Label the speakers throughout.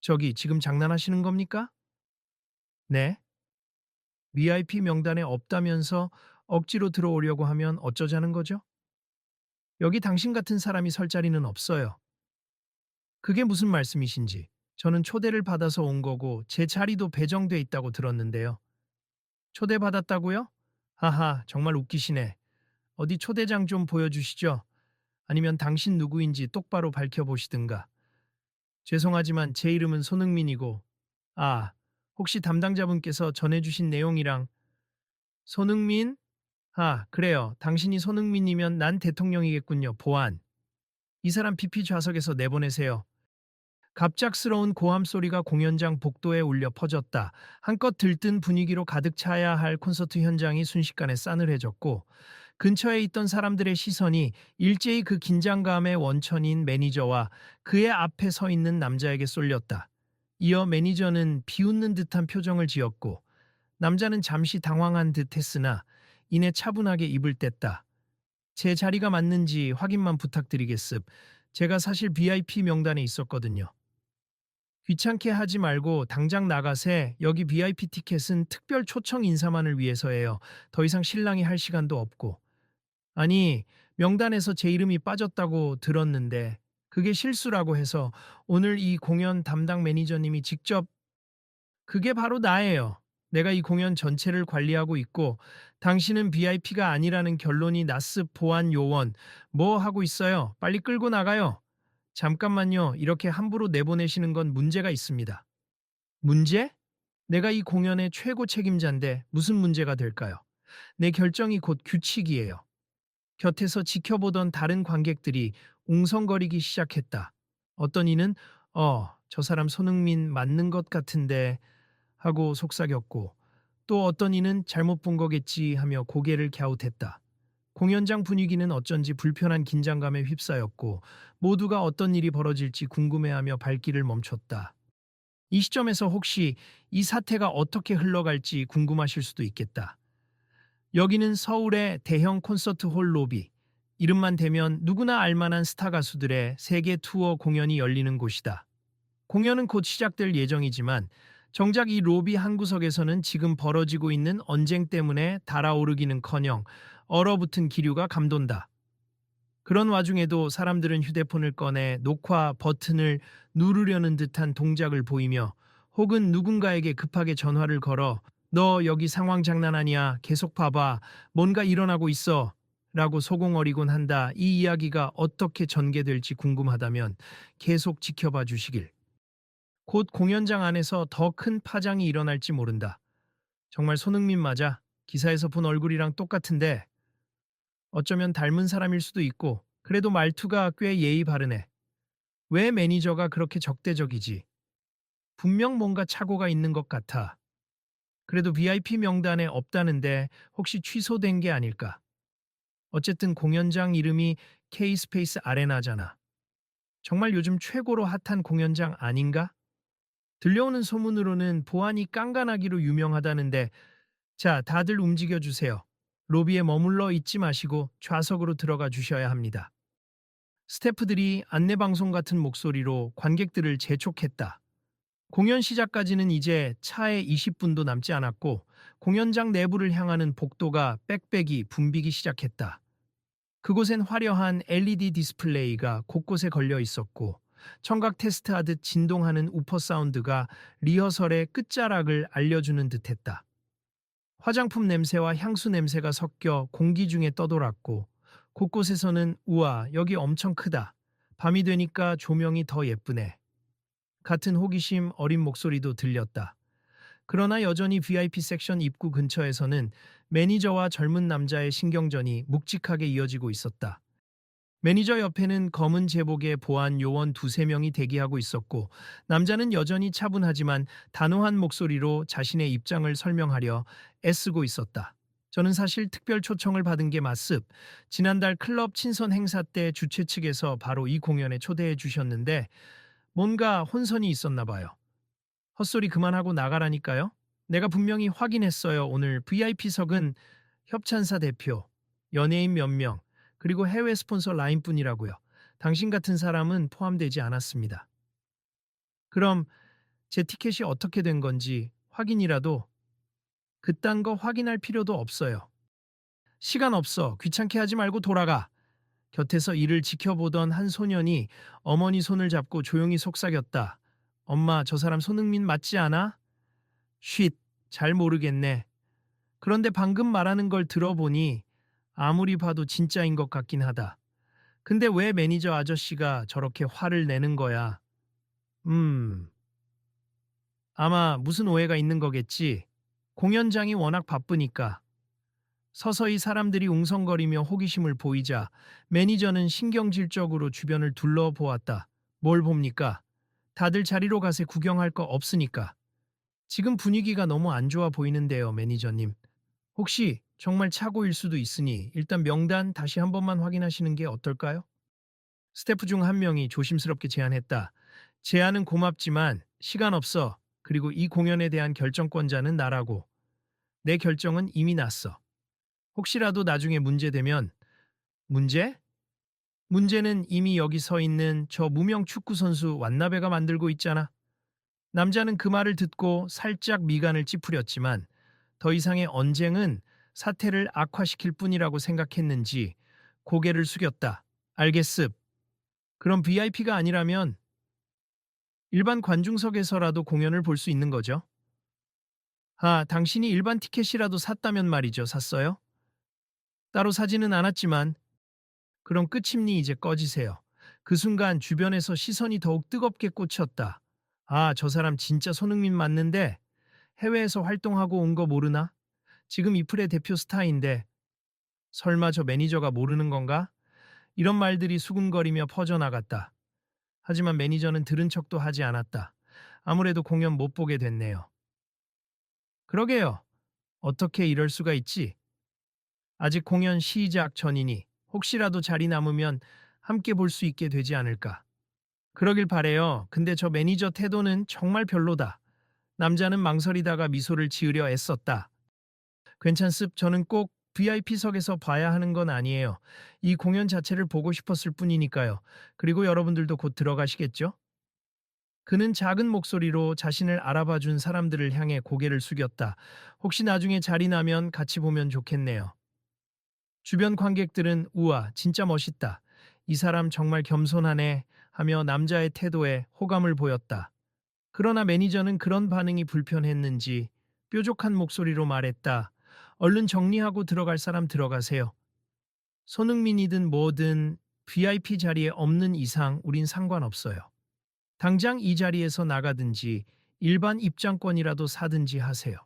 Speaker 1: 저기 지금 장난하시는 겁니까? 네? VIP 명단에 없다면서 억지로 들어오려고 하면 어쩌자는 거죠? 여기 당신 같은 사람이 설 자리는 없어요. 그게 무슨 말씀이신지. 저는 초대를 받아서 온 거고 제 자리도 배정돼 있다고 들었는데요. 초대받았다고요? 하하, 정말 웃기시네. 어디 초대장 좀 보여주시죠. 아니면 당신 누구인지 똑바로 밝혀보시든가. 죄송하지만 제 이름은 손흥민이고, 아, 혹시 담당자분께서 전해주신 내용이랑 손흥민? 아, 그래요. 당신이 손흥민이면 난 대통령이겠군요. 보안. 이 사람 PP 좌석에서 내보내세요. 갑작스러운 고함 소리가 공연장 복도에 울려 퍼졌다. 한껏 들뜬 분위기로 가득 차야 할 콘서트 현장이 순식간에 싸늘해졌고 근처에 있던 사람들의 시선이 일제히 그 긴장감의 원천인 매니저와 그의 앞에 서 있는 남자에게 쏠렸다. 이어 매니저는 비웃는 듯한 표정을 지었고 남자는 잠시 당황한 듯 했으나 이내 차분하게 입을 뗐다. 제 자리가 맞는지 확인만 부탁드리겠습. 제가 사실 VIP 명단에 있었거든요. 귀찮게 하지 말고 당장 나가세. 여기 VIP 티켓은 특별 초청 인사만을 위해서예요. 더 이상 실랑이 할 시간도 없고. 아니, 명단에서 제 이름이 빠졌다고 들었는데 그게 실수라고 해서 오늘 이 공연 담당 매니저님이 직접 그게 바로 나예요. 내가 이 공연 전체를 관리하고 있고 당신은 VIP가 아니라는 결론이 났습. 보안 요원. 뭐 하고 있어요? 빨리 끌고 나가요. 잠깐만요. 이렇게 함부로 내보내시는 건 문제가 있습니다. 문제? 내가 이 공연의 최고 책임자인데 무슨 문제가 될까요? 내 결정이 곧 규칙이에요. 곁에서 지켜보던 다른 관객들이 웅성거리기 시작했다. 어떤 이는 저 사람 손흥민 맞는 것 같은데 하고 속삭였고 또 어떤 이는 잘못 본 거겠지 하며 고개를 갸웃했다. 공연장 분위기는 어쩐지 불편한 긴장감에 휩싸였고 모두가 어떤 일이 벌어질지 궁금해하며 발길을 멈췄다. 이 시점에서 혹시 이 사태가 어떻게 흘러갈지 궁금하실 수도 있겠다. 여기는 서울의 대형 콘서트 홀 로비. 이름만 대면 누구나 알만한 스타 가수들의 세계 투어 공연이 열리는 곳이다. 공연은 곧 시작될 예정이지만 정작 이 로비 한 구석에서는 지금 벌어지고 있는 언쟁 때문에 달아오르기는커녕 얼어붙은 기류가 감돈다. 그런 와중에도 사람들은 휴대폰을 꺼내 녹화 버튼을 누르려는 듯한 동작을 보이며 혹은 누군가에게 급하게 전화를 걸어 너 여기 상황 장난 아니야. 계속 봐봐. 뭔가 일어나고 있어. 라고 소공어리곤 한다. 이 이야기가 어떻게 전개될지 궁금하다면 계속 지켜봐 주시길. 곧 공연장 안에서 더 큰 파장이 일어날지 모른다. 정말 손흥민 맞아. 기사에서 본 얼굴이랑 똑같은데 어쩌면 닮은 사람일 수도 있고 그래도 말투가 꽤 예의 바르네. 왜 매니저가 그렇게 적대적이지? 분명 뭔가 착오가 있는 것 같아. 그래도 VIP 명단에 없다는데 혹시 취소된 게 아닐까? 어쨌든 공연장 이름이 K-스페이스 아레나잖아. 정말 요즘 최고로 핫한 공연장 아닌가? 들려오는 소문으로는 보안이 깐깐하기로 유명하다는데 자, 다들 움직여 주세요. 로비에 머물러 있지 마시고 좌석으로 들어가 주셔야 합니다. 스태프들이 안내방송 같은 목소리로 관객들을 재촉했다. 공연 시작까지는 이제 차에 20분도 남지 않았고 공연장 내부를 향하는 복도가 빽빽이 붐비기 시작했다. 그곳엔 화려한 LED 디스플레이가 곳곳에 걸려 있었고 청각 테스트하듯 진동하는 우퍼 사운드가 리허설의 끝자락을 알려주는 듯했다. 화장품 냄새와 향수 냄새가 섞여 공기 중에 떠돌았고 곳곳에서는 우와 여기 엄청 크다. 밤이 되니까 조명이 더 예쁘네. 같은 호기심 어린 목소리도 들렸다. 그러나 여전히 VIP 섹션 입구 근처에서는 매니저와 젊은 남자의 신경전이 묵직하게 이어지고 있었다. 매니저 옆에는 검은 제복의 보안 요원 두세 명이 대기하고 있었고 남자는 여전히 차분하지만 단호한 목소리로 자신의 입장을 설명하려 애쓰고 있었다. 저는 사실 특별 초청을 받은 게 맞습. 지난달 클럽 친선 행사 때 주최 측에서 바로 이 공연에 초대해 주셨는데 뭔가 혼선이 있었나 봐요. 헛소리 그만하고 나가라니까요. 내가 분명히 확인했어요. 오늘 VIP석은 협찬사 대표, 연예인 몇 명, 그리고 해외 스폰서 라인뿐이라고요. 당신 같은 사람은 포함되지 않았습니다. 그럼 제 티켓이 어떻게 된 건지 확인이라도 그딴 거 확인할 필요도 없어요. 시간 없어. 귀찮게 하지 말고 돌아가. 곁에서 이를 지켜보던 한 소년이 어머니 손을 잡고 조용히 속삭였다. 엄마, 저 사람 손흥민 맞지 않아? 쉿, 잘 모르겠네. 그런데 방금 말하는 걸 들어보니 아무리 봐도 진짜인 것 같긴 하다. 근데 왜 매니저 아저씨가 저렇게 화를 내는 거야? 음, 아마 무슨 오해가 있는 거겠지. 공연장이 워낙 바쁘니까. 서서히 사람들이 웅성거리며 호기심을 보이자 매니저는 신경질적으로 주변을 둘러보았다. 뭘 봅니까? 다들 자리로 가세. 구경할 거 없으니까. 지금 분위기가 너무 안 좋아 보이는데요, 매니저님. 혹시 정말 착오일 수도 있으니 일단 명단 다시 한 번만 확인하시는 게 어떨까요? 스태프 중 한 명이 조심스럽게 제안했다. 제안은 고맙지만 시간 없어. 그리고 이 공연에 대한 결정권자는 나라고. 내 결정은 이미 났어. 혹시라도 나중에 문제되면 문제? 문제는 이미 여기 서 있는 저 무명 축구 선수 완나베가 만들고 있잖아. 남자는 그 말을 듣고 살짝 미간을 찌푸렸지만 더 이상의 언쟁은 사태를 악화시킬 뿐이라고 생각했는지 고개를 숙였다. 알겠습. 그럼 VIP가 아니라면 일반 관중석에서라도 공연을 볼 수 있는 거죠? 아, 당신이 일반 티켓이라도 샀다면 말이죠. 샀어요? 따로 사지는 않았지만 그럼 끝입니. 이제 꺼지세요. 그 순간 주변에서 시선이 더욱 뜨겁게 꽂혔다. 아, 저 사람 진짜 손흥민 맞는데 해외에서 활동하고 온 거 모르나? 지금 이플의 대표 스타인데 설마 저 매니저가 모르는 건가? 이런 말들이 수군거리며 퍼져나갔다. 하지만 매니저는 들은 척도 하지 않았다. 아무래도 공연 못 보게 됐네요. 그러게요. 어떻게 이럴 수가 있지? 아직 공연 시작 전이니 혹시라도 자리 남으면 함께 볼 수 있게 되지 않을까. 그러길 바래요. 근데 저 매니저 태도는 정말 별로다. 남자는 망설이다가 미소를 지으려 애썼다. 괜찮습. 저는 꼭 VIP석에서 봐야 하는 건 아니에요. 이 공연 자체를 보고 싶었을 뿐이니까요. 그리고 여러분들도 곧 들어가시겠죠? 그는 작은 목소리로 자신을 알아봐 준 사람들을 향해 고개를 숙였다. 혹시 나중에 자리 나면 같이 보면 좋겠네요. 주변 관객들은 우와, 진짜 멋있다. 이 사람 정말 겸손하네 하며 남자의 태도에 호감을 보였다. 그러나 매니저는 그런 반응이 불편했는지 뾰족한 목소리로 말했다. 얼른 정리하고 들어갈 사람 들어가세요. 손흥민이든 뭐든 VIP 자리에 없는 이상 우린 상관없어요. 당장 이 자리에서 나가든지 일반 입장권이라도 사든지 하세요.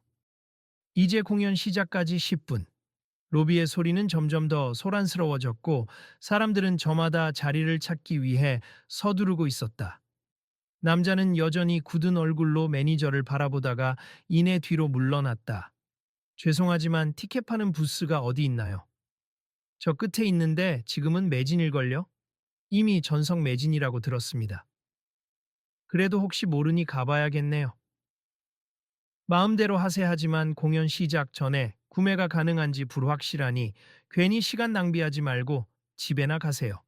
Speaker 1: 이제 공연 시작까지 10분. 로비의 소리는 점점 더 소란스러워졌고 사람들은 저마다 자리를 찾기 위해 서두르고 있었다. 남자는 여전히 굳은 얼굴로 매니저를 바라보다가 이내 뒤로 물러났다. 죄송하지만 티켓 파는 부스가 어디 있나요? 저 끝에 있는데 지금은 매진일걸요? 이미 전석 매진이라고 들었습니다. 그래도 혹시 모르니 가봐야겠네요. 마음대로 하세. 하지만 공연 시작 전에 구매가 가능한지 불확실하니 괜히 시간 낭비하지 말고 집에나 가세요.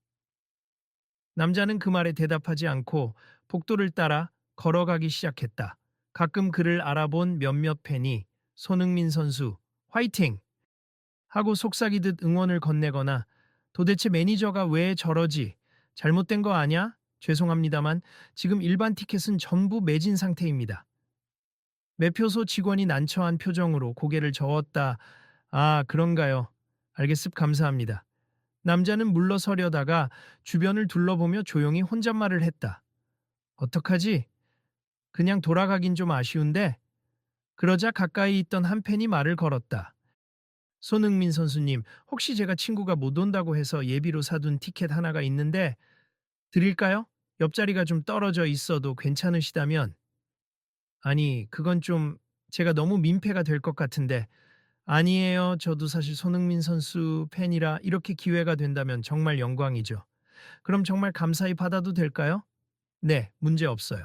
Speaker 1: 남자는 그 말에 대답하지 않고 복도를 따라 걸어가기 시작했다. 가끔 그를 알아본 몇몇 팬이 손흥민 선수 화이팅! 하고 속삭이듯 응원을 건네거나 도대체 매니저가 왜 저러지? 잘못된 거 아냐? 죄송합니다만 지금 일반 티켓은 전부 매진 상태입니다. 매표소 직원이 난처한 표정으로 고개를 저었다. 아, 그런가요? 알겠습. 감사합니다. 남자는 물러서려다가 주변을 둘러보며 조용히 혼잣말을 했다. 어떡하지? 그냥 돌아가긴 좀 아쉬운데? 그러자 가까이 있던 한 팬이 말을 걸었다. 손흥민 선수님, 혹시 제가 친구가 못 온다고 해서 예비로 사둔 티켓 하나가 있는데 드릴까요? 옆자리가 좀 떨어져 있어도 괜찮으시다면. 아니, 그건 좀 제가 너무 민폐가 될 것 같은데. 아니에요. 저도 사실 손흥민 선수 팬이라 이렇게 기회가 된다면 정말 영광이죠. 그럼 정말 감사히 받아도 될까요? 네, 문제 없어요.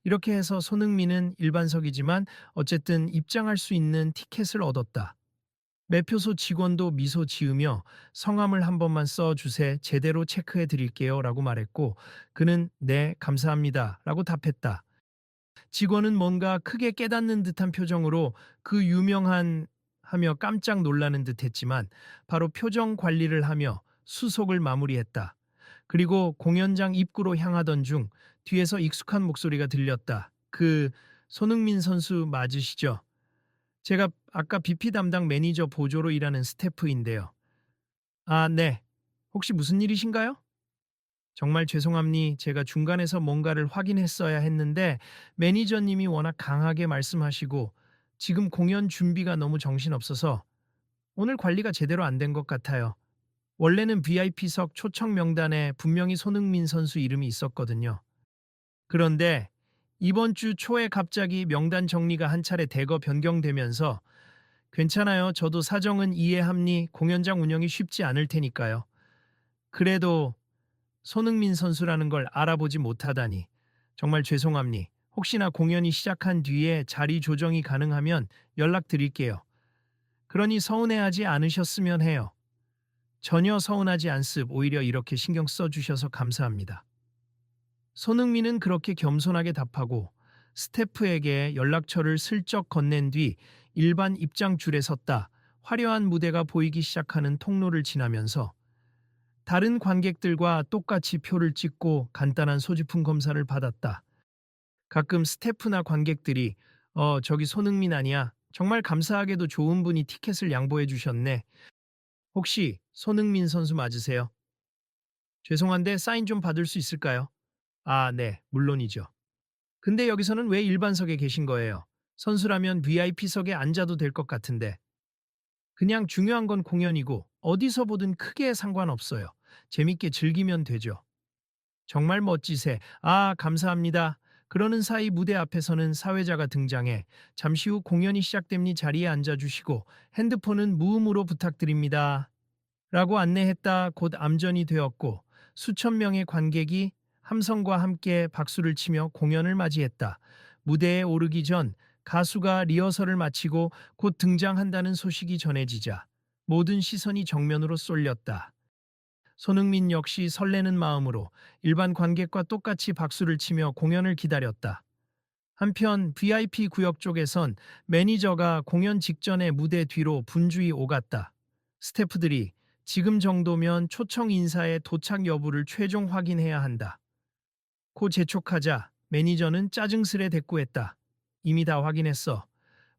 Speaker 1: 이렇게 해서 손흥민은 일반석이지만 어쨌든 입장할 수 있는 티켓을 얻었다. 매표소 직원도 미소 지으며 성함을 한 번만 써주세. 제대로 체크해 드릴게요 라고 말했고 그는 네, 감사합니다 라고 답했다. 직원은 뭔가 크게 깨닫는 듯한 표정으로 그 유명한 하며 깜짝 놀라는 듯 했지만 바로 표정 관리를 하며 수속을 마무리했다. 그리고 공연장 입구로 향하던 중 뒤에서 익숙한 목소리가 들렸다. 손흥민 선수 맞으시죠? 제가 아까 BP 담당 매니저 보조로 일하는 스태프인데요. 아, 네. 혹시 무슨 일이신가요? 정말 죄송합니. 제가 중간에서 뭔가를 확인했어야 했는데 매니저님이 워낙 강하게 말씀하시고 지금 공연 준비가 너무 정신없어서 오늘 관리가 제대로 안 된 것 같아요. 원래는 VIP석 초청 명단에 분명히 손흥민 선수 이름이 있었거든요. 그런데 이번 주 초에 갑자기 명단 정리가 한 차례 대거 변경되면서 괜찮아요. 저도 사정은 이해합니. 공연장 운영이 쉽지 않을 테니까요. 그래도 손흥민 선수라는 걸 알아보지 못하다니 정말 죄송합니. 혹시나 공연이 시작한 뒤에 자리 조정이 가능하면 연락드릴게요. 그러니 서운해하지 않으셨으면 해요. 전혀 서운하지 않습. 오히려 이렇게 신경 써주셔서 감사합니다. 손흥민은 그렇게 겸손하게 답하고 스태프에게 연락처를 슬쩍 건넨 뒤 일반 입장 줄에 섰다. 화려한 무대가 보이기 시작하는 통로를 지나면서 다른 관객들과 똑같이 표를 찍고 간단한 소지품 검사를 받았다. 가끔 스태프나 관객들이 저기 손흥민 아니야? 정말 감사하게도 좋은 분이 티켓을 양보해 주셨네. 혹시 손흥민 선수 맞으세요? 죄송한데 사인 좀 받을 수 있을까요? 아, 네, 물론이죠. 근데 여기서는 왜 일반석에 계신 거예요? 선수라면 VIP석에 앉아도 될 것 같은데. 그냥 중요한 건 공연이고 어디서 보든 크게 상관없어요. 재밌게 즐기면 되죠. 정말 멋지세. 아, 감사합니다. 그러는 사이 무대 앞에서는 사회자가 등장해 잠시 후 공연이 시작됩니 자리에 앉아주시고 핸드폰은 무음으로 부탁드립니다. 라고 안내했다. 곧 암전이 되었고 수천 명의 관객이 함성과 함께 박수를 치며 공연을 맞이했다. 무대에 오르기 전 가수가 리허설을 마치고 곧 등장한다는 소식이 전해지자 모든 시선이 정면으로 쏠렸다. 손흥민 역시 설레는 마음으로 일반 관객과 똑같이 박수를 치며 공연을 기다렸다. 한편 VIP 구역 쪽에선 매니저가 공연 직전에 무대 뒤로 분주히 오갔다. 스태프들이 지금 정도면 초청 인사의 도착 여부를 최종 확인해야 한다. 고 재촉하자 매니저는 짜증스레 대꾸했다. 이미 다 확인했어.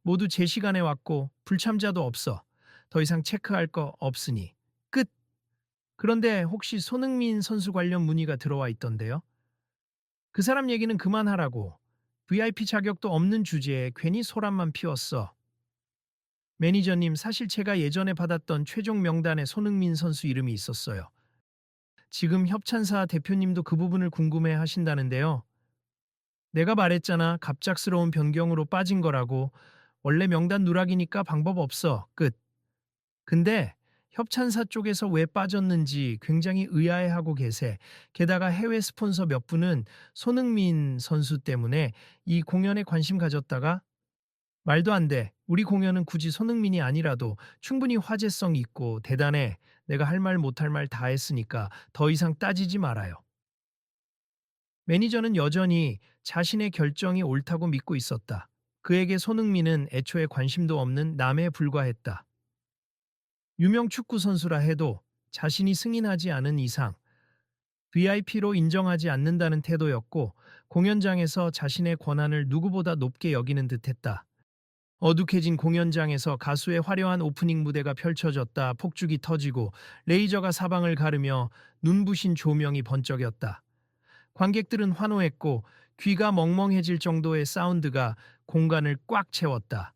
Speaker 1: 모두 제 시간에 왔고 불참자도 없어. 더 이상 체크할 거 없으니 끝. 그런데 혹시 손흥민 선수 관련 문의가 들어와 있던데요. 그 사람 얘기는 그만하라고. VIP 자격도 없는 주제에 괜히 소란만 피웠어. 매니저님, 사실 제가 예전에 받았던 최종 명단에 손흥민 선수 이름이 있었어요. 지금 협찬사 대표님도 그 부분을 궁금해 하신다는데요. 내가 말했잖아. 갑작스러운 변경으로 빠진 거라고. 원래 명단 누락이니까 방법 없어. 끝. 근데 협찬사 쪽에서 왜 빠졌는지 굉장히 의아해하고 계세. 게다가 해외 스폰서 몇 분은 손흥민 선수 때문에 이 공연에 관심 가졌다가 말도 안 돼. 우리 공연은 굳이 손흥민이 아니라도 충분히 화제성 있고 대단해. 내가 할 말 못할 말 다 했으니까 더 이상 따지지 말아요. 매니저는 여전히 자신의 결정이 옳다고 믿고 있었다. 그에게 손흥민은 애초에 관심도 없는 남에 불과했다. 유명 축구 선수라 해도 자신이 승인하지 않은 이상 VIP로 인정하지 않는다는 태도였고 공연장에서 자신의 권한을 누구보다 높게 여기는 듯했다. 어둑해진 공연장에서 가수의 화려한 오프닝 무대가 펼쳐졌다. 폭죽이 터지고 레이저가 사방을 가르며 눈부신 조명이 번쩍였다. 관객들은 환호했고 귀가 멍멍해질 정도의 사운드가 공간을 꽉 채웠다.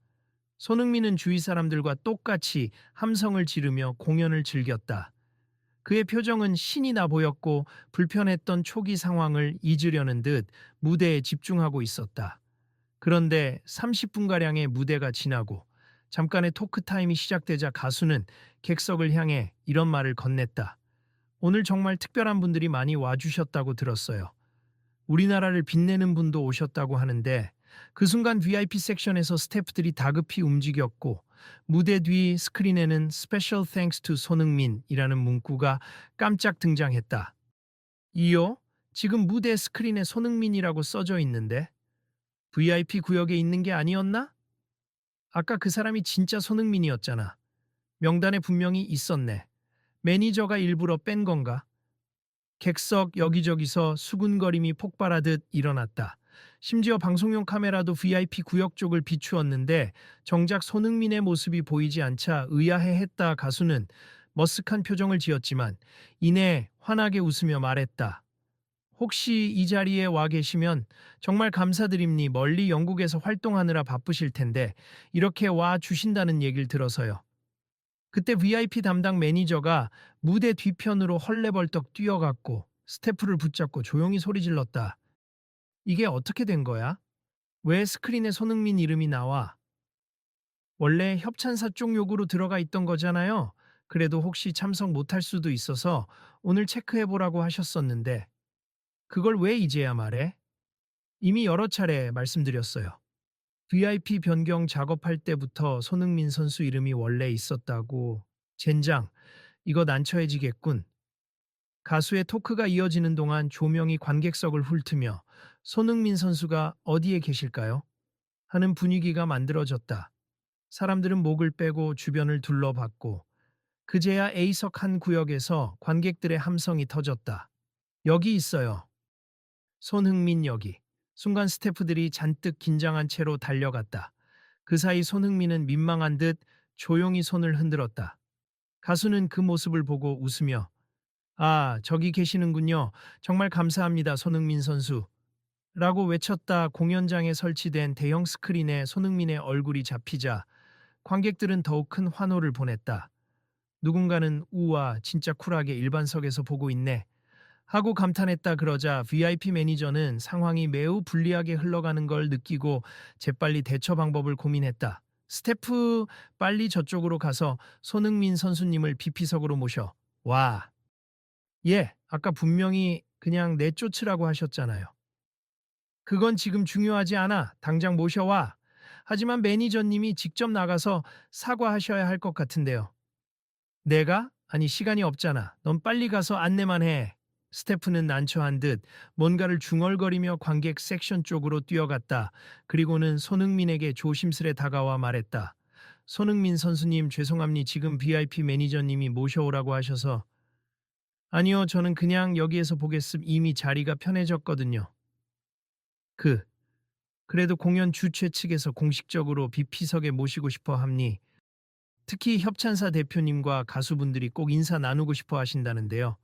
Speaker 1: 손흥민은 주위 사람들과 똑같이 함성을 지르며 공연을 즐겼다. 그의 표정은 신이 나 보였고 불편했던 초기 상황을 잊으려는 듯 무대에 집중하고 있었다. 그런데 30분가량의 무대가 지나고 잠깐의 토크 타임이 시작되자 가수는 객석을 향해 이런 말을 건넸다. 오늘 정말 특별한 분들이 많이 와주셨다고 들었어요. 우리나라를 빛내는 분도 오셨다고 하는데 그 순간 VIP 섹션에서 스태프들이 다급히 움직였고 무대 뒤 스크린에는 Special Thanks to 손흥민이라는 문구가 깜짝 등장했다. 이요? 지금 무대 스크린에 손흥민이라고 써져 있는데 VIP 구역에 있는 게 아니었나? 아까 그 사람이 진짜 손흥민이었잖아. 명단에 분명히 있었네. 매니저가 일부러 뺀 건가? 객석 여기저기서 수군거림이 폭발하듯 일어났다. 심지어 방송용 카메라도 VIP 구역 쪽을 비추었는데 정작 손흥민의 모습이 보이지 않자 의아해했다. 가수는 머쓱한 표정을 지었지만 이내 환하게 웃으며 말했다. 혹시 이 자리에 와 계시면 정말 감사드립니. 멀리 영국에서 활동하느라 바쁘실 텐데 이렇게 와 주신다는 얘기를 들어서요. 그때 VIP 담당 매니저가 무대 뒤편으로 헐레벌떡 뛰어갔고 스태프를 붙잡고 조용히 소리 질렀다. 이게 어떻게 된 거야? 왜 스크린에 손흥민 이름이 나와? 원래 협찬사 쪽 요구로 들어가 있던 거잖아요. 그래도 혹시 참석 못할 수도 있어서 오늘 체크해보라고 하셨었는데 그걸 왜 이제야 말해? 이미 여러 차례 말씀드렸어요. VIP 변경 작업할 때부터 손흥민 선수 이름이 원래 있었다고. 젠장, 이거 난처해지겠군. 가수의 토크가 이어지는 동안 조명이 관객석을 훑으며 손흥민 선수가 어디에 계실까요? 하는 분위기가 만들어졌다. 사람들은 목을 빼고 주변을 둘러봤고 그제야 A석 한 구역에서 관객들의 함성이 터졌다. 여기 있어요. 손흥민 여기. 순간 스태프들이 잔뜩 긴장한 채로 달려갔다. 그 사이 손흥민은 민망한 듯 조용히 손을 흔들었다. 가수는 그 모습을 보고 웃으며 아, 저기 계시는군요. 정말 감사합니다, 손흥민 선수. 라고 외쳤다. 공연장에 설치된 대형 스크린에 손흥민의 얼굴이 잡히자 관객들은 더욱 큰 환호를 보냈다. 누군가는 우와, 진짜 쿨하게 일반석에서 보고 있네. 하고 감탄했다. 그러자 VIP 매니저는 상황이 매우 불리하게 흘러가는 걸 느끼고 재빨리 대처 방법을 고민했다. 스태프, 빨리 저쪽으로 가서 손흥민 선수님을 BP석으로 모셔. 와. 예, 아까 분명히 그냥 내쫓으라고 하셨잖아요. 그건 지금 중요하지 않아. 당장 모셔와. 하지만 매니저님이 직접 나가서 사과하셔야 할 것 같은데요. 내가? 아니, 시간이 없잖아. 넌 빨리 가서 안내만 해. 스태프는 난처한 듯 뭔가를 중얼거리며 관객 섹션 쪽으로 뛰어갔다. 그리고는 손흥민에게 조심스레 다가와 말했다. 손흥민 선수님 죄송합니. 지금 VIP 매니저님이 모셔오라고 하셔서. 아니요, 저는 그냥 여기에서 보겠습. 이미 자리가 편해졌거든요. 그, 그래도 공연 주최 측에서 공식적으로 BP석에 모시고 싶어 합니. 특히 협찬사 대표님과 가수분들이 꼭 인사 나누고 싶어 하신다는데요.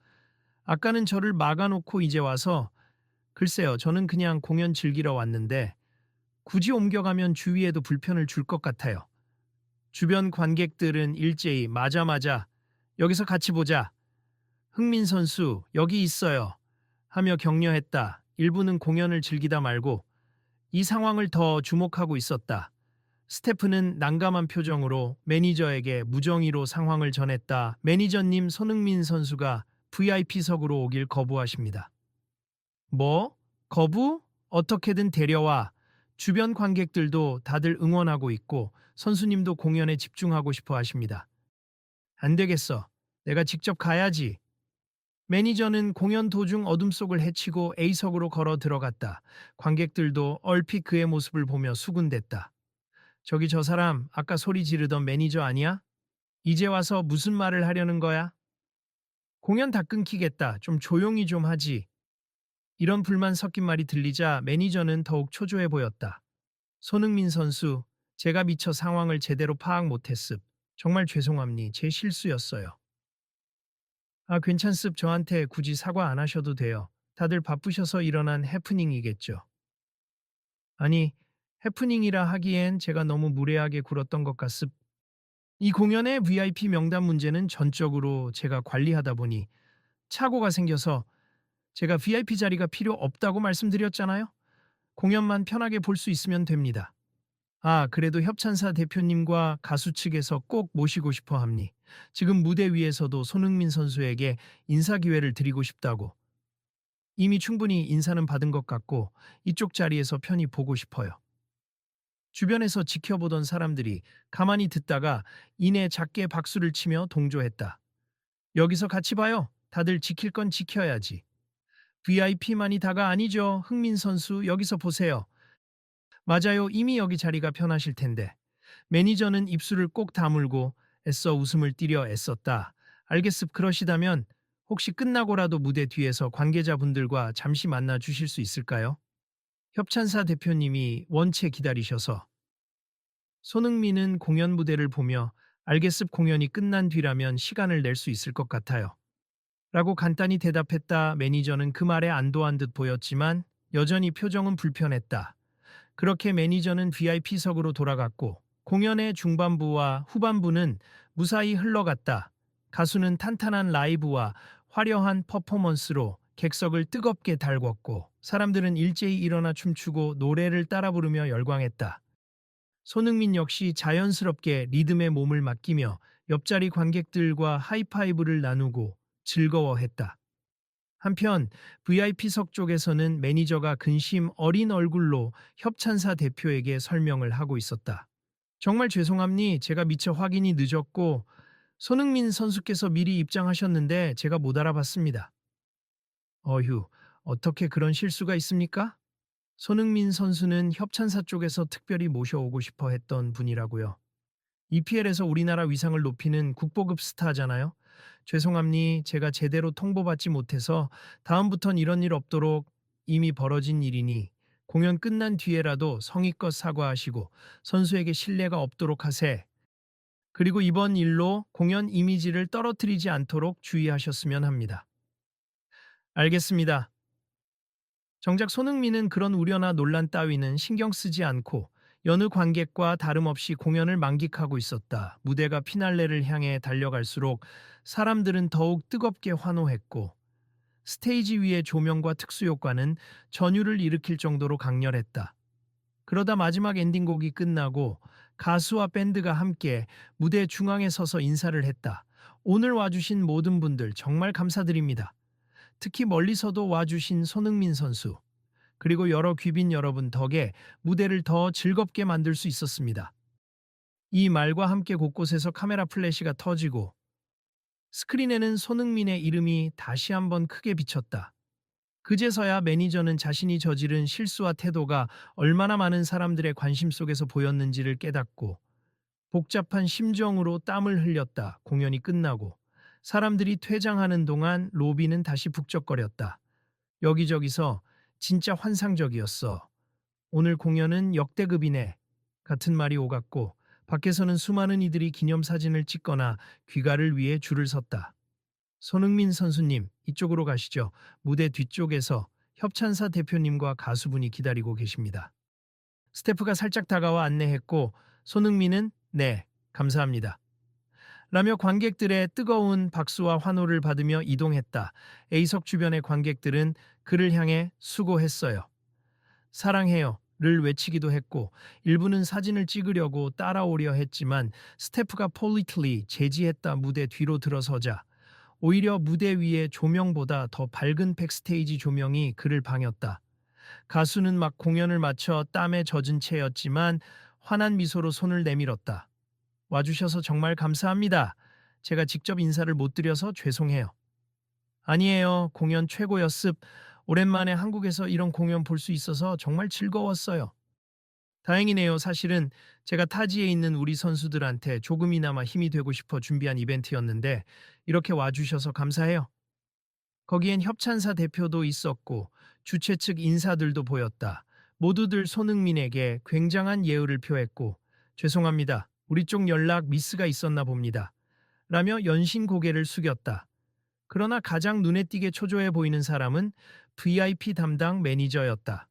Speaker 1: 아까는 저를 막아놓고 이제 와서 글쎄요, 저는 그냥 공연 즐기러 왔는데 굳이 옮겨가면 주위에도 불편을 줄 것 같아요. 주변 관객들은 일제히 맞아 맞아 여기서 같이 보자. 흥민 선수 여기 있어요. 하며 격려했다. 일부는 공연을 즐기다 말고 이 상황을 더 주목하고 있었다. 스태프는 난감한 표정으로 매니저에게 무정의로 상황을 전했다. 매니저님 손흥민 선수가 VIP석으로 오길 거부하십니다. 뭐? 거부? 어떻게든 데려와. 주변 관객들도 다들 응원하고 있고 선수님도 공연에 집중하고 싶어 하십니다. 안 되겠어. 내가 직접 가야지. 매니저는 공연 도중 어둠 속을 헤치고 A석으로 걸어 들어갔다. 관객들도 얼핏 그의 모습을 보며 수군댔다. 저기 저 사람 아까 소리 지르던 매니저 아니야? 이제 와서 무슨 말을 하려는 거야? 공연 다 끊기겠다. 좀 조용히 좀 하지. 이런 불만 섞인 말이 들리자 매니저는 더욱 초조해 보였다. 손흥민 선수, 제가 미처 상황을 제대로 파악 못했습. 정말 죄송합니. 제 실수였어요. 아, 괜찮습. 저한테 굳이 사과 안 하셔도 돼요. 다들 바쁘셔서 일어난 해프닝이겠죠. 아니, 해프닝이라 하기엔 제가 너무 무례하게 굴었던 것 같습. 이 공연의 VIP 명단 문제는 전적으로 제가 관리하다 보니 착오가 생겨서 제가 VIP 자리가 필요 없다고 말씀드렸잖아요. 공연만 편하게 볼 수 있으면 됩니다. 아, 그래도 협찬사 대표님과 가수 측에서 꼭 모시고 싶어 합니. 지금 무대 위에서도 손흥민 선수에게 인사 기회를 드리고 싶다고. 이미 충분히 인사는 받은 것 같고 이쪽 자리에서 편히 보고 싶어요. 주변에서 지켜보던 사람들이 가만히 듣다가 이내 작게 박수를 치며 동조했다. 여기서 같이 봐요. 다들 지킬 건 지켜야지. VIP만이 다가 아니죠. 흥민 선수 여기서 보세요. 맞아요. 이미 여기 자리가 편하실 텐데. 매니저는 입술을 꼭 다물고 애써 웃음을 띠려 애썼다. 알겠습. 그러시다면 혹시 끝나고라도 무대 뒤에서 관계자분들과 잠시 만나 주실 수 있을까요? 협찬사 대표님이 원체 기다리셔서 손흥민은 공연 무대를 보며 알겠습. 공연이 끝난 뒤라면 시간을 낼 수 있을 것 같아요. 라고 간단히 대답했다. 매니저는 그 말에 안도한 듯 보였지만 여전히 표정은 불편했다. 그렇게 매니저는 VIP석으로 돌아갔고 공연의 중반부와 후반부는 무사히 흘러갔다. 가수는 탄탄한 라이브와 화려한 퍼포먼스로 객석을 뜨겁게 달궜고 사람들은 일제히 일어나 춤추고 노래를 따라 부르며 열광했다. 손흥민 역시 자연스럽게 리듬에 몸을 맡기며 옆자리 관객들과 하이파이브를 나누고 즐거워했다. 한편 VIP석 쪽에서는 매니저가 근심 어린 얼굴로 협찬사 대표에게 설명을 하고 있었다. 정말 죄송합니. 제가 미처 확인이 늦었고 손흥민 선수께서 미리 입장하셨는데 제가 못 알아봤습니다. 어휴, 어떻게 그런 실수가 있습니까? 손흥민 선수는 협찬사 쪽에서 특별히 모셔오고 싶어 했던 분이라고요. EPL에서 우리나라 위상을 높이는 국보급 스타잖아요. 죄송합니. 제가 제대로 통보받지 못해서 다음부턴 이런 일 없도록 이미 벌어진 일이니 공연 끝난 뒤에라도 성의껏 사과하시고 선수에게 신뢰가 없도록 하세. 그리고 이번 일로 공연 이미지를 떨어뜨리지 않도록 주의하셨으면 합니다. 알겠습니다. 정작 손흥민은 그런 우려나 논란 따위는 신경 쓰지 않고 여느 관객과 다름없이 공연을 만끽하고 있었다. 무대가 피날레를 향해 달려갈수록 사람들은 더욱 뜨겁게 환호했고 스테이지 위의 조명과 특수효과는 전율을 일으킬 정도로 강렬했다. 그러다 마지막 엔딩곡이 끝나고 가수와 밴드가 함께 무대 중앙에 서서 인사를 했다. 오늘 와주신 모든 분들 정말 감사드립니다. 특히 멀리서도 와주신 손흥민 선수, 그리고 여러 귀빈 여러분 덕에 무대를 더 즐겁게 만들 수 있었습니다. 이 말과 함께 곳곳에서 카메라 플래시가 터지고 스크린에는 손흥민의 이름이 다시 한번 크게 비쳤다. 그제서야 매니저는 자신이 저지른 실수와 태도가 얼마나 많은 사람들의 관심 속에서 보였는지를 깨닫고 복잡한 심정으로 땀을 흘렸다. 공연이 끝나고 사람들이 퇴장하는 동안 로비는 다시 북적거렸다. 여기저기서 진짜 환상적이었어. 오늘 공연은 역대급이네. 같은 말이 오갔고 밖에서는 수많은 이들이 기념사진을 찍거나 귀가를 위해 줄을 섰다. 손흥민 선수님, 이쪽으로 가시죠. 무대 뒤쪽에서 협찬사 대표님과 가수분이 기다리고 계십니다. 스태프가 살짝 다가와 안내했고 손흥민은 네, 감사합니다. 라며 관객들의 뜨거운 박수와 환호를 받으며 이동했다. A석 주변의 관객들은 그를 향해 수고했어요. 사랑해요. 를 외치기도 했고 일부는 사진을 찍으려고 따라오려 했지만 스태프가 폴리틀리 제지했다. 무대 뒤로 들어서자 오히려 무대 위의 조명보다 더 밝은 백스테이지 조명이 그를 방했다. 가수는 막 공연을 마쳐 땀에 젖은 채였지만 환한 미소로 손을 내밀었다. 와주셔서 정말 감사합니다. 제가 직접 인사를 못 드려서 죄송해요. 아니에요. 공연 최고였습. 오랜만에 한국에서 이런 공연 볼 수 있어서 정말 즐거웠어요. 다행이네요. 사실은 제가 타지에 있는 우리 선수들한테 조금이나마 힘이 되고 싶어 준비한 이벤트였는데 이렇게 와주셔서 감사해요. 거기엔 협찬사 대표도 있었고 주최 측 인사들도 보였다. 모두들 손흥민에게 굉장한 예의를 표했고 죄송합니다. 우리 쪽 연락 미스가 있었나 봅니다. 라며 연신 고개를 숙였다. 그러나 가장 눈에 띄게 초조해 보이는 사람은 VIP 담당 매니저였다.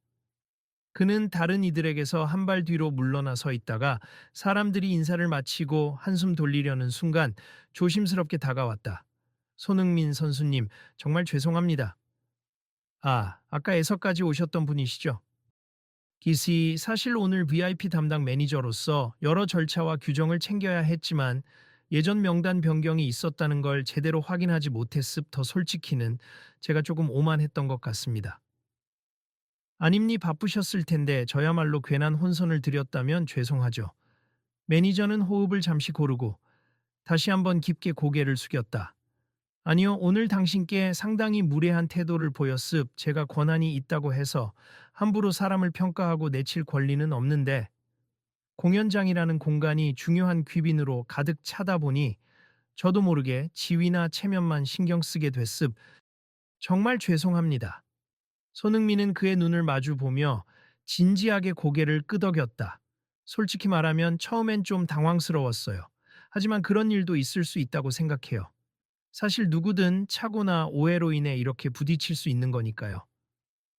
Speaker 1: 그는 다른 이들에게서 한 발 뒤로 물러나 서 있다가 사람들이 인사를 마치고 한숨 돌리려는 순간 조심스럽게 다가왔다. 손흥민 선수님, 정말 죄송합니다. 아, 아까 에서까지 오셨던 분이시죠? 기시, 사실 오늘 VIP 담당 매니저로서 여러 절차와 규정을 챙겨야 했지만 예전 명단 변경이 있었다는 걸 제대로 확인하지 못했습. 더 솔직히는 제가 조금 오만했던 것 같습니다. 아님니 바쁘셨을 텐데 저야말로 괜한 혼선을 드렸다면 죄송하죠. 매니저는 호흡을 잠시 고르고 다시 한번 깊게 고개를 숙였다. 아니요, 오늘 당신께 상당히 무례한 태도를 보였습. 제가 권한이 있다고 해서 함부로 사람을 평가하고 내칠 권리는 없는데 공연장이라는 공간이 중요한 귀빈으로 가득 차다 보니 저도 모르게 지위나 체면만 신경 쓰게 됐습. 정말 죄송합니다. 손흥민은 그의 눈을 마주 보며 진지하게 고개를 끄덕였다. 솔직히 말하면 처음엔 좀 당황스러웠어요. 하지만 그런 일도 있을 수 있다고 생각해요. 사실 누구든 착오나 오해로 인해 이렇게 부딪힐 수 있는 거니까요.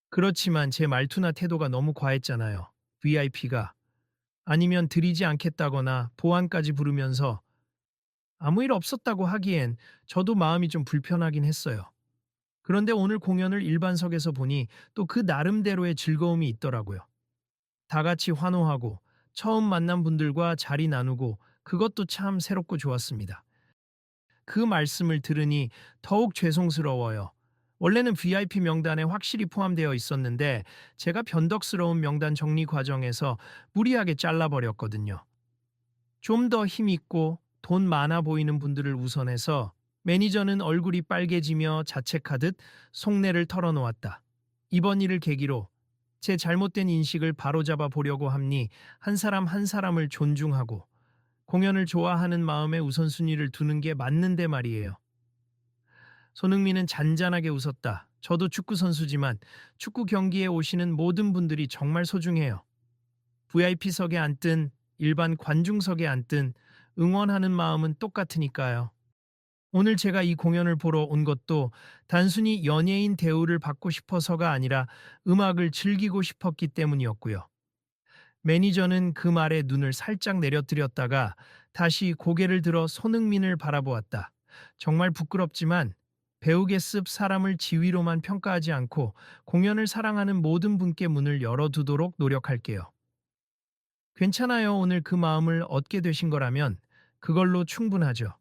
Speaker 1: 그렇지만 제 말투나 태도가 너무 과했잖아요. VIP가 아니면 드리지 않겠다거나 보안까지 부르면서 아무 일 없었다고 하기엔 저도 마음이 좀 불편하긴 했어요. 그런데 오늘 공연을 일반석에서 보니 또 그 나름대로의 즐거움이 있더라고요. 다 같이 환호하고 처음 만난 분들과 자리 나누고 그것도 참 새롭고 좋았습니다. 그 말씀을 들으니 더욱 죄송스러워요. 원래는 VIP 명단에 확실히 포함되어 있었는데 제가 변덕스러운 명단 정리 과정에서 무리하게 잘라버렸거든요. 좀 더 힘있고 돈 많아 보이는 분들을 우선해서 매니저는 얼굴이 빨개지며 자책하듯 속내를 털어놓았다. 이번 일을 계기로 제 잘못된 인식을 바로잡아 보려고 함니 한 사람 한 사람을 존중하고 공연을 좋아하는 마음에 우선순위를 두는 게 맞는데 말이에요. 손흥민은 잔잔하게 웃었다. 저도 축구 선수지만 축구 경기에 오시는 모든 분들이 정말 소중해요. VIP석에 앉든 일반 관중석에 앉든 응원하는 마음은 똑같으니까요. 오늘 제가 이 공연을 보러 온 것도 단순히 연예인 대우를 받고 싶어서가 아니라 음악을 즐기고 싶었기 때문이었고요. 매니저는 그 말에 눈을 살짝 내려뜨렸다가 다시 고개를 들어 손흥민을 바라보았다. 정말 부끄럽지만 배우겠습 사람을 지위로만 평가하지 않고 공연을 사랑하는 모든 분께 문을 열어두도록 노력할게요. 괜찮아요. 오늘 그 마음을 얻게 되신 거라면 그걸로 충분하죠.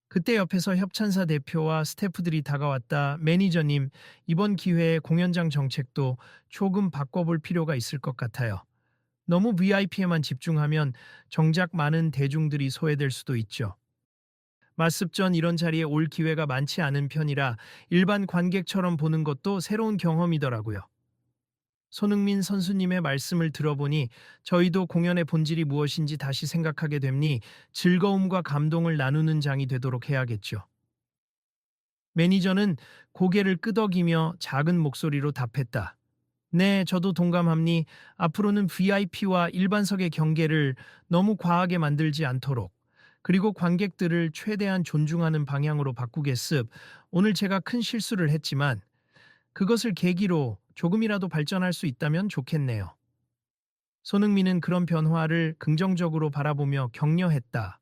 Speaker 1: 그때 옆에서 협찬사 대표와 스태프들이 다가왔다. 매니저님, 이번 기회에 공연장 정책도 조금 바꿔볼 필요가 있을 것 같아요. 너무 VIP에만 집중하면 정작 많은 대중들이 소외될 수도 있죠. 맞습 전 이런 자리에 올 기회가 많지 않은 편이라 일반 관객처럼 보는 것도 새로운 경험이더라고요. 손흥민 선수님의 말씀을 들어보니 저희도 공연의 본질이 무엇인지 다시 생각하게 됩니 즐거움과 감동을 나누는 장이 되도록 해야겠죠. 매니저는 고개를 끄덕이며 작은 목소리로 답했다. 네, 저도 동감합니. 앞으로는 VIP와 일반석의 경계를 너무 과하게 만들지 않도록 그리고 관객들을 최대한 존중하는 방향으로 바꾸겠습. 오늘 제가 큰 실수를 했지만 그것을 계기로 조금이라도 발전할 수 있다면 좋겠네요. 손흥민은 그런 변화를 긍정적으로 바라보며 격려했다.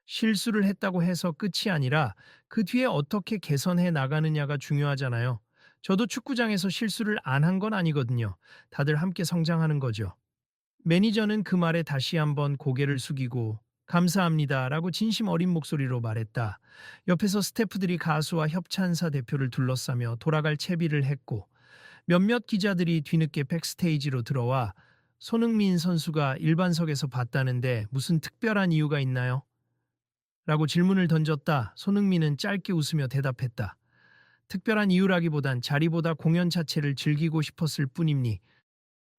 Speaker 1: 실수를 했다고 해서 끝이 아니라 그 뒤에 어떻게 개선해 나가느냐가 중요하잖아요. 저도 축구장에서 실수를 안 한 건 아니거든요. 다들 함께 성장하는 거죠. 매니저는 그 말에 다시 한번 고개를 숙이고 감사합니다 라고 진심 어린 목소리로 말했다. 옆에서 스태프들이 가수와 협찬사 대표를 둘러싸며 돌아갈 채비를 했고 몇몇 기자들이 뒤늦게 백스테이지로 들어와 손흥민 선수가 일반석에서 봤다는데 무슨 특별한 이유가 있나요? 라고 질문을 던졌다. 손흥민은 짧게 웃으며 대답했다. 특별한 이유라기보단 자리보다 공연 자체를 즐기고 싶었을 뿐입니.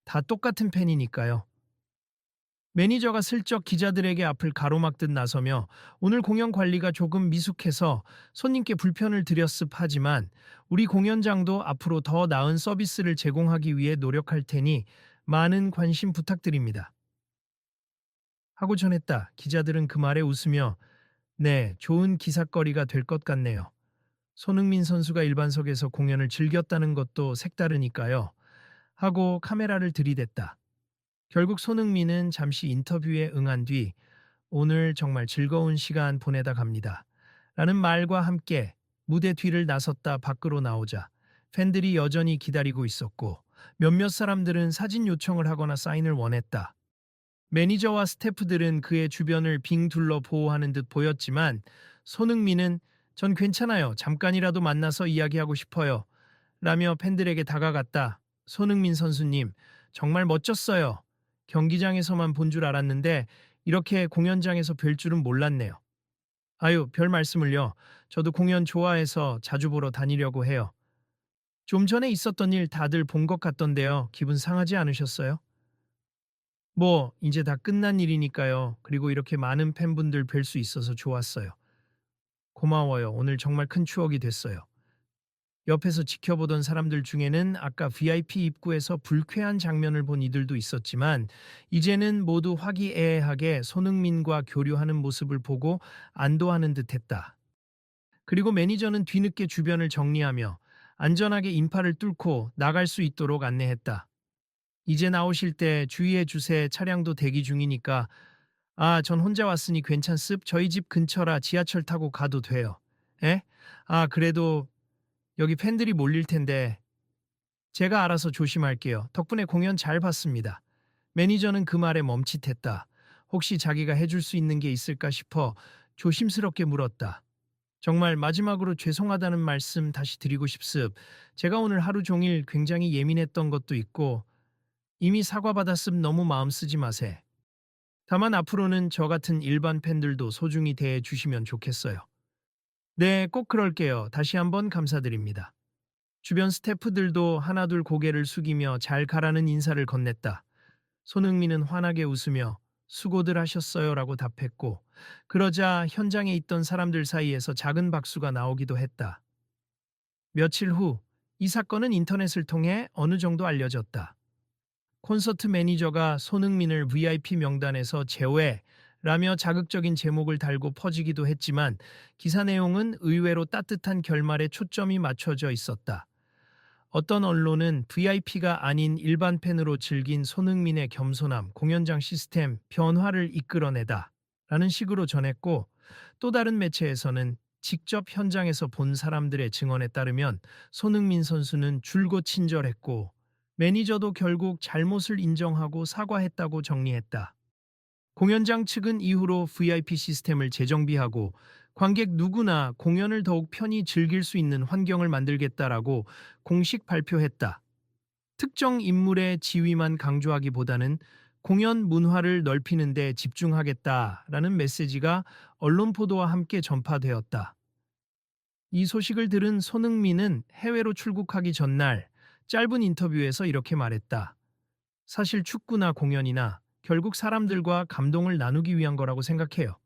Speaker 1: 다 똑같은 팬이니까요. 매니저가 슬쩍 기자들에게 앞을 가로막듯 나서며 오늘 공연 관리가 조금 미숙해서 손님께 불편을 드렸습 하지만 우리 공연장도 앞으로 더 나은 서비스를 제공하기 위해 노력할 테니 많은 관심 부탁드립니다. 하고 전했다. 기자들은 그 말에 웃으며 네, 좋은 기사거리가 될 것 같네요. 손흥민 선수가 일반석에서 공연을 즐겼다는 것도 색다르니까요. 하고 카메라를 들이댔다. 결국 손흥민은 잠시 인터뷰에 응한 뒤 오늘 정말 즐거운 시간 보내다 갑니다. 라는 말과 함께 무대 뒤를 나섰다 밖으로 나오자 팬들이 여전히 기다리고 있었고 몇몇 사람들은 사진 요청을 하거나 사인을 원했다. 매니저와 스태프들은 그의 주변을 빙 둘러 보호하는 듯 보였지만 손흥민은 전 괜찮아요. 잠깐이라도 만나서 이야기하고 싶어요. 라며 팬들에게 다가갔다. 손흥민 선수님, 정말 멋졌어요. 경기장에서만 본 줄 알았는데 이렇게 공연장에서 뵐 줄은 몰랐네요. 아유, 별 말씀을요. 저도 공연 좋아해서 자주 보러 다니려고 해요. 좀 전에 있었던 일 다들 본 것 같던데요. 기분 상하지 않으셨어요? 뭐, 이제 다 끝난 일이니까요. 그리고 이렇게 많은 팬분들 뵐 수 있어서 좋았어요. 고마워요. 오늘 정말 큰 추억이 됐어요. 옆에서 지켜보던 사람들 중에는 아까 VIP 입구에서 불쾌한 장면을 본 이들도 있었지만, 이제는 모두 화기애애하게 손흥민과 교류하는 모습을 보고 안도하는 듯 했다. 그리고 매니저는 뒤늦게 주변을 정리하며 안전하게 인파를 뚫고 나갈 수 있도록 안내했다. 이제 나오실 때 주의해 주세. 차량도 대기 중이니까. 아, 전 혼자 왔으니 괜찮습. 저희 집 근처라 지하철 타고 가도 돼요. 에? 아, 그래도 여기 팬들이 몰릴 텐데 제가 알아서 조심할게요. 덕분에 공연 잘 봤습니다. 매니저는 그 말에 멈칫했다. 혹시 자기가 해줄 수 있는 게 있을까 싶어 조심스럽게 물었다. 정말 마지막으로 죄송하다는 말씀 다시 드리고 싶습. 제가 오늘 하루 종일 굉장히 예민했던 것도 있고 이미 사과받았음. 너무 마음 쓰지 마세. 다만 앞으로는 저 같은 일반 팬들도 소중히 대해 주시면 좋겠어요. 네, 꼭 그럴게요. 다시 한번 감사드립니다. 주변 스태프들도 하나둘 고개를 숙이며 잘 가라는 인사를 건넸다. 손흥민은 환하게 웃으며 수고들 하셨어요라고 답했고, 그러자 현장에 있던 사람들 사이에서 작은 박수가 나오기도 했다. 며칠 후 이 사건은 인터넷을 통해 어느 정도 알려졌다. 콘서트 매니저가 손흥민을 VIP 명단에서 제외라며 자극적인 제목을 달고 퍼지기도 했지만, 기사 내용은 의외로 따뜻한 결말에 초점이 맞춰져 있었다. 어떤 언론은 VIP가 아닌 일반 팬으로 즐긴 손흥민의 겸손함, 공연장 시스템 변화를 이끌어내다 라는 식으로 전했고, 또 다른 매체에서는 직접 현장에서 본 사람들의 증언에 따르면 손흥민 선수는 줄곧 친절했고 매니저도 결국 잘못을 인정하고 사과했다고 정리했다. 공연장 측은 이후로 VIP 시스템을 재정비하고 관객 누구나 공연을 더욱 편히 즐길 수 있는 환경을 만들겠다라고 공식 발표했다. 특정 인물의 지위만 강조하기보다는 공연 문화를 넓히는 데 집중하겠다라는 메시지가 언론 보도와 함께 전파되었다. 이 소식을 들은 손흥민은 해외로 출국하기 전날 짧은 인터뷰에서 이렇게 말했다. 사실 축구나 공연이나 결국 사람들과 감동을 나누기 위한 거라고 생각해요.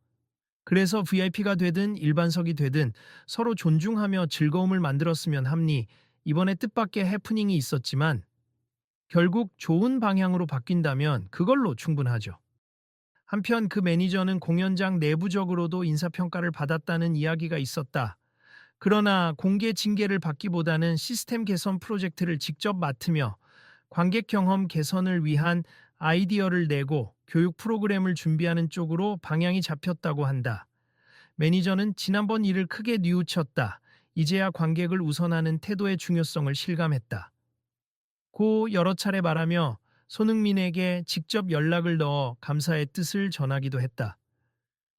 Speaker 1: 그래서 VIP가 되든 일반석이 되든 서로 존중하며 즐거움을 만들었으면 합니. 이번에 뜻밖의 해프닝이 있었지만 결국 좋은 방향으로 바뀐다면 그걸로 충분하죠. 한편 그 매니저는 공연장 내부적으로도 인사평가를 받았다는 이야기가 있었다. 그러나 공개 징계를 받기보다는 시스템 개선 프로젝트를 직접 맡으며 관객 경험 개선을 위한 아이디어를 내고 교육 프로그램을 준비하는 쪽으로 방향이 잡혔다고 한다. 매니저는 지난번 일을 크게 뉘우쳤다. 이제야 관객을 우선하는 태도의 중요성을 실감했다. 고 여러 차례 말하며 손흥민에게 직접 연락을 넣어 감사의 뜻을 전하기도 했다.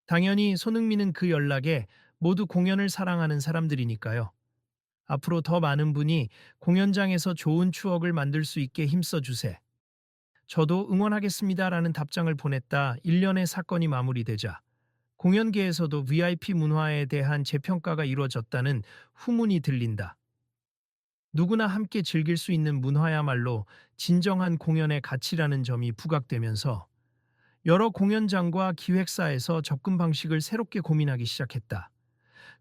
Speaker 1: 당연히 손흥민은 그 연락에 모두 공연을 사랑하는 사람들이니까요. 앞으로 더 많은 분이 공연장에서 좋은 추억을 만들 수 있게 힘써 주세. 저도 응원하겠습니다라는 답장을 보냈다. 1년의 사건이 마무리되자 공연계에서도 VIP 문화에 대한 재평가가 이루어졌다는 후문이 들린다. 누구나 함께 즐길 수 있는 문화야말로 진정한 공연의 가치라는 점이 부각되면서 여러 공연장과 기획사에서 접근 방식을 새롭게 고민하기 시작했다.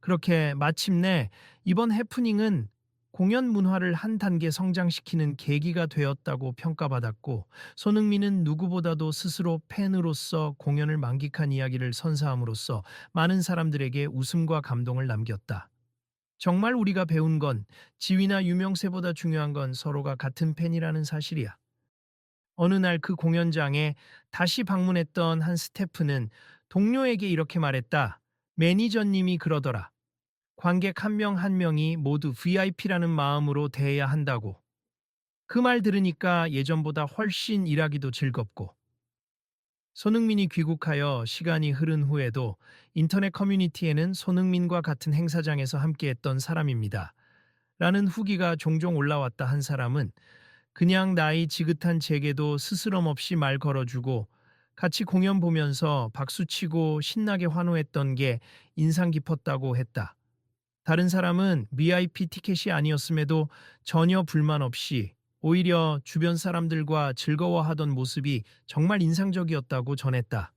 Speaker 1: 그렇게 마침내 이번 해프닝은 공연 문화를 한 단계 성장시키는 계기가 되었다고 평가받았고, 손흥민은 누구보다도 스스로 팬으로서 공연을 만끽한 이야기를 선사함으로써 많은 사람들에게 웃음과 감동을 남겼다. 정말 우리가 배운 건 지위나 유명세보다 중요한 건 서로가 같은 팬이라는 사실이야. 어느 날 그 공연장에 다시 방문했던 한 스태프는 동료에게 이렇게 말했다. 매니저님이 그러더라. 관객 한 명 한 명이 모두 VIP라는 마음으로 대해야 한다고. 그 말 들으니까 예전보다 훨씬 일하기도 즐겁고. 손흥민이 귀국하여 시간이 흐른 후에도 인터넷 커뮤니티에는 손흥민과 같은 행사장에서 함께했던 사람입니다. 라는 후기가 종종 올라왔다. 한 사람은 그냥 나이 지긋한 제게도 스스럼 없이 말 걸어주고 같이 공연 보면서 박수치고 신나게 환호했던 게 인상 깊었다고 했다. 다른 사람은 VIP 티켓이 아니었음에도 전혀 불만 없이 오히려 주변 사람들과 즐거워하던 모습이 정말 인상적이었다고 전했다.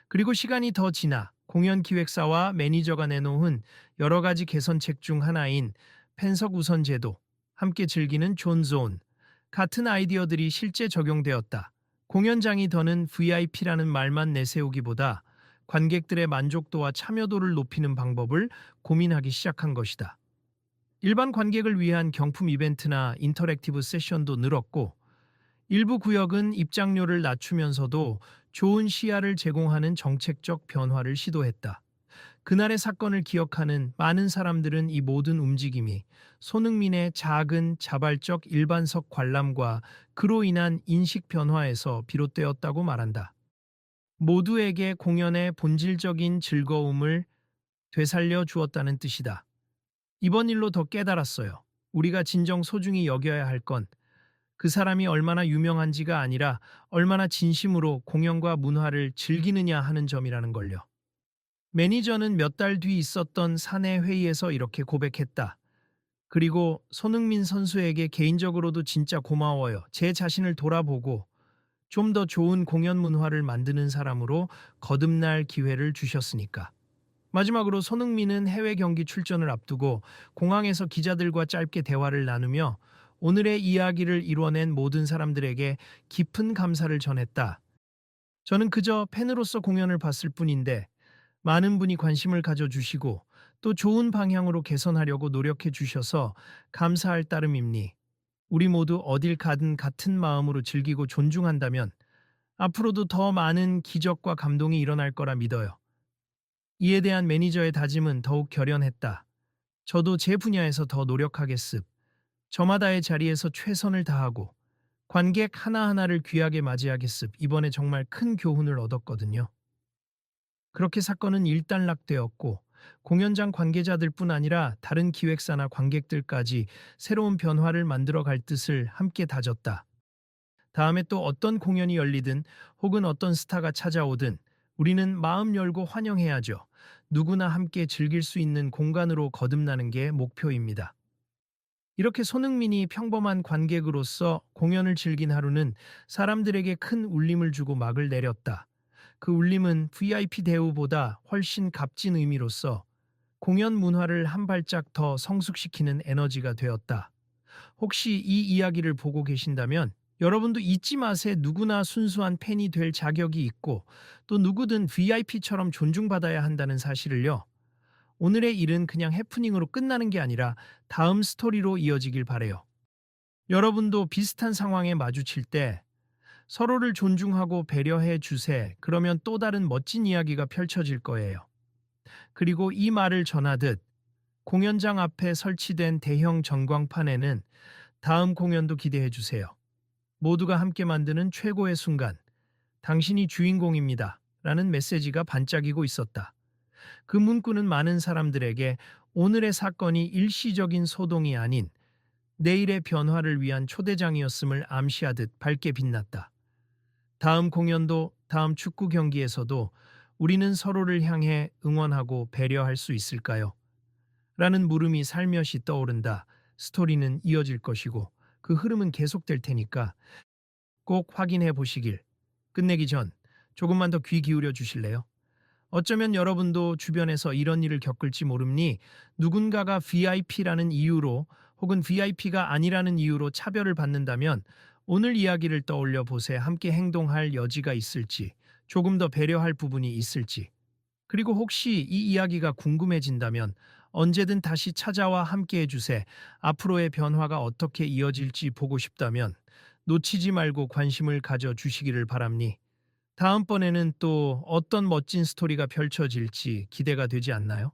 Speaker 1: 그리고 시간이 더 지나 공연 기획사와 매니저가 내놓은 여러 가지 개선책 중 하나인 팬석 우선 제도, 함께 즐기는 존존 같은 아이디어들이 실제 적용되었다. 공연장이 더는 VIP라는 말만 내세우기보다 관객들의 만족도와 참여도를 높이는 방법을 고민하기 시작한 것이다. 일반 관객을 위한 경품 이벤트나 인터랙티브 세션도 늘었고, 일부 구역은 입장료를 낮추면서도 좋은 시야를 제공하는 정책적 변화를 시도했다. 그날의 사건을 기억하는 많은 사람들은 이 모든 움직임이 손흥민의 작은 자발적 일반석 관람과 그로 인한 인식 변화에서 비롯되었다고 말한다. 모두에게 공연의 본질적인 즐거움을 되살려 주었다는 뜻이다. 이번 일로 더 깨달았어요. 우리가 진정 소중히 여겨야 할 건 그 사람이 얼마나 유명한지가 아니라 얼마나 진심으로 공연과 문화를 즐기느냐 하는 점이라는 걸요. 매니저는 몇 달 뒤 있었던 사내 회의에서 이렇게 고백했다. 그리고 손흥민 선수에게 개인적으로도 진짜 고마워요. 제 자신을 돌아보고 좀 더 좋은 공연 문화를 만드는 사람으로 거듭날 기회를 주셨으니까. 마지막으로 손흥민은 해외 경기 출전을 앞두고 공항에서 기자들과 짧게 대화를 나누며 오늘의 이야기를 이뤄낸 모든 사람들에게 깊은 감사를 전했다. 저는 그저 팬으로서 공연을 봤을 뿐인데 많은 분이 관심을 가져주시고 또 좋은 방향으로 개선하려고 노력해 주셔서 감사할 따름입니. 우리 모두 어딜 가든 같은 마음으로 즐기고 존중한다면 앞으로도 더 많은 기적과 감동이 일어날 거라 믿어요. 이에 대한 매니저의 다짐은 더욱 결연했다. 저도 제 분야에서 더 노력하겠습. 저마다의 자리에서 최선을 다하고 관객 하나하나를 귀하게 맞이하겠습. 이번에 정말 큰 교훈을 얻었거든요. 그렇게 사건은 일단락되었고 공연장 관계자들뿐 아니라 다른 기획사나 관객들까지 새로운 변화를 만들어 갈 뜻을 함께 다졌다. 다음에 또 어떤 공연이 열리든 혹은 어떤 스타가 찾아오든 우리는 마음 열고 환영해야죠. 누구나 함께 즐길 수 있는 공간으로 거듭나는 게 목표입니다. 이렇게 손흥민이 평범한 관객으로서 공연을 즐긴 하루는 사람들에게 큰 울림을 주고 막을 내렸다. 그 울림은 VIP 대우보다 훨씬 값진 의미로서 공연 문화를 한 발짝 더 성숙시키는 에너지가 되었다. 혹시 이 이야기를 보고 계신다면 여러분도 잊지 마세요. 누구나 순수한 팬이 될 자격이 있고 또 누구든 VIP처럼 존중받아야 한다는 사실을요. 오늘의 일은 그냥 해프닝으로 끝나는 게 아니라 다음 스토리로 이어지길 바래요. 여러분도 비슷한 상황에 마주칠 때 서로를 존중하고 배려해 주세. 그러면 또 다른 멋진 이야기가 펼쳐질 거예요. 그리고 이 말을 전하듯 공연장 앞에 설치된 대형 전광판에는 다음 공연도 기대해 주세요. 모두가 함께 만드는 최고의 순간, 당신이 주인공입니다. 라는 메시지가 반짝이고 있었다. 그 문구는 많은 사람들에게 오늘의 사건이 일시적인 소동이 아닌 내일의 변화를 위한 초대장이었음을 암시하듯 밝게 빛났다. 다음 공연도 다음 축구 경기에서도 우리는 서로를 향해 응원하고 배려할 수 있을까요? 라는 물음이 살며시 떠오른다. 스토리는 이어질 것이고 그 흐름은 계속될 테니까 꼭 확인해 보시길. 끝내기 전 조금만 더 귀 기울여 주실래요? 어쩌면 여러분도 주변에서 이런 일을 겪을지 모릅니 누군가가 VIP라는 이유로 혹은 VIP가 아니라는 이유로 차별을 받는다면 오늘 이야기를 떠올려 보세. 함께 행동할 여지가 있을지, 조금 더 배려할 부분이 있을지, 그리고 혹시 이 이야기가 궁금해진다면 언제든 다시 찾아와 함께 해주세. 앞으로의 변화가 어떻게 이어질지 보고 싶다면 놓치지 말고 관심을 가져주시기를 바랍니. 다음번에는 또 어떤 멋진 스토리가 펼쳐질지 기대가 되지 않나요?